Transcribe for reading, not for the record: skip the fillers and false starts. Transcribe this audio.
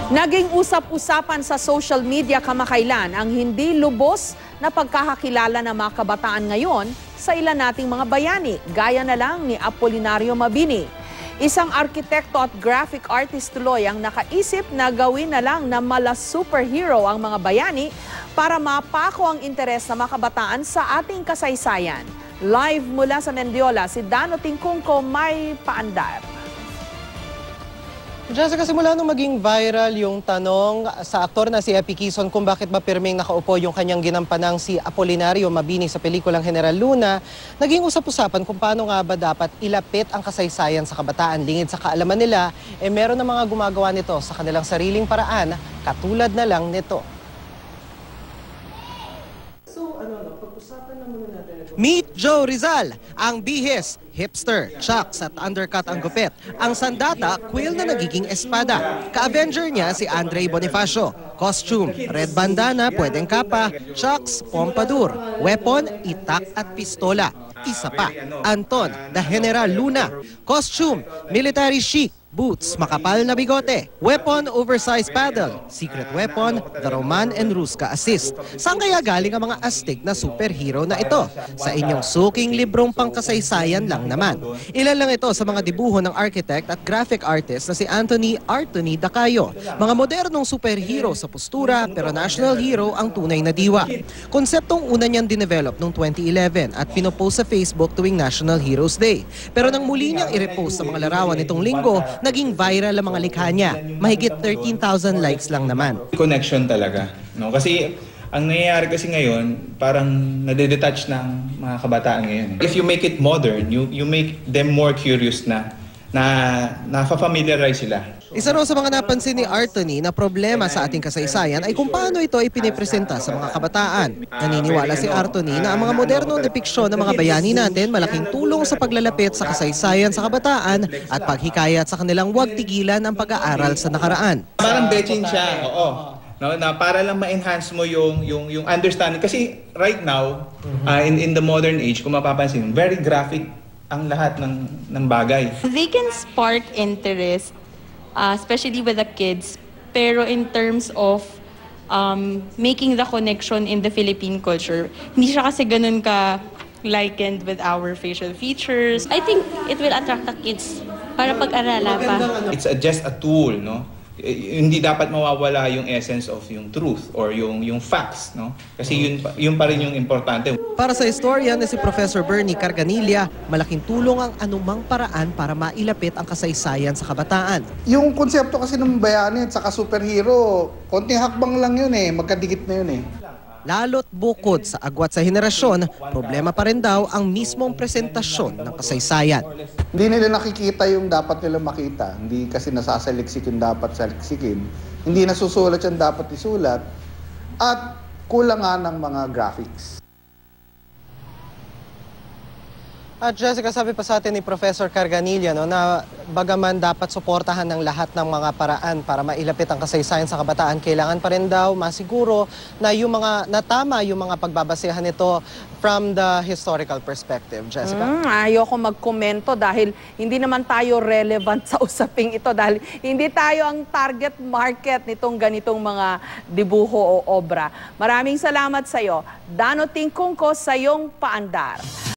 Naging usap-usapan sa social media kamakailan ang hindi lubos na pagkakakilala ng mga kabataan ngayon sa ilan nating mga bayani, gaya na lang ni Apolinario Mabini. Isang arkitekto at graphic artist tuloy ang nakaisip na gawin na lang na mala superhero ang mga bayani para mapako ang interes ng mga kabataan sa ating kasaysayan. Live mula sa Mendiola, si Dano Tingkungko may paandar. Jessica, simula nung maging viral yung tanong sa aktor na si Epi Quezon kung bakit ba pirmeng nakaupo yung kanyang ginampanang si Apolinario Mabini sa pelikulang General Luna, naging usap-usapan kung paano nga ba dapat ilapit ang kasaysayan sa kabataan. Lingid sa kaalaman nila, meron na mga gumagawa nito sa kanilang sariling paraan, katulad na lang nito. Meet Joe Rizal, ang bihis, hipster, chucks at undercut ang gupit. Ang sandata, quill na nagiging espada. Ka-avenger niya si Andre Bonifacio. Costume, red bandana, pwedeng kapa, chucks, pompadour. Weapon, itak at pistola. Isa pa, Anton, the General Luna. Costume, military chic, boots, makapal na bigote. Weapon, oversized paddle. Secret weapon, the Roman and Ruska assist. Saan kaya galing ang mga astig na superhero na ito? Sa inyong suking librong pangkasaysayan lang naman. Ilan lang ito sa mga dibuho ng architect at graphic artist na si Anthony Artony Dacayo. Mga modernong superhero sa postura pero national hero ang tunay na diwa. Konseptong una niyang dinevelop noong 2011 at pinopost sa Facebook tuwing National Heroes Day. Pero nang muli niyang i-repost sa mga larawan nitong linggo, naging viral ang mga likha niya. Mahigit 13,000 likes lang naman. Connection talaga. No? Kasi ang nangyayari kasi ngayon, parang nade-detach ng mga kabataan ngayon. If you make it modern, you make them more curious na nafa-familiarize sila. Isa raw sa mga napansin ni Artony na problema sa ating kasaysayan ay kung paano ito ipinipresenta sa mga kabataan. Naniniwala si Artony na ang mga modernong depiksyon ng mga bayani natin malaking tulong sa paglalapit sa kasaysayan sa kabataan at paghikayat sa kanilang huwag tigilan ang pag-aaral sa nakaraan. Parang betching siya, oo. No, na para lang ma-enhance mo yung understanding. Kasi right now, in the modern age, kung mapapansin, very graphic ang lahat ng bagay. They can spark interest, especially with the kids, pero in terms of making the connection in the Philippine culture, hindi siya kasi ganun ka likened with our facial features. I think it will attract the kids para pag-arala pa. It's just a tool, no? Hindi dapat mawawala yung essence of yung truth or yung facts, no? Kasi yun pa rin yung importante. Para sa historian na si Professor Bernie Carganilla, malaking tulong ang anumang paraan para mailapit ang kasaysayan sa kabataan. Yung konsepto kasi ng bayani at saka superhero, konting hakbang lang yun magkadikit na yun Lalo't bukod sa agwat sa henerasyon, problema pa rin daw ang mismong presentasyon ng kasaysayan. Hindi nila nakikita yung dapat nila makita. Hindi kasi nasasaliksik yung dapat saliksikin. Hindi nasusulat yung dapat isulat. At kulang nga ng mga graphics. At Jessica, sabi pa sa atin ni Professor Carganilla na bagaman dapat suportahan ng lahat ng mga paraan para mailapit ang kasaysayan sa kabataan, kailangan pa rin daw masiguro na yung mga natama yung mga pagbabasehan nito from the historical perspective. Jessica? Ayoko magkomento dahil hindi naman tayo relevant sa usaping ito dahil hindi tayo ang target market nitong ganitong mga dibuho o obra. Maraming salamat sa iyo. Dano Tingkungko sa iyong paandar.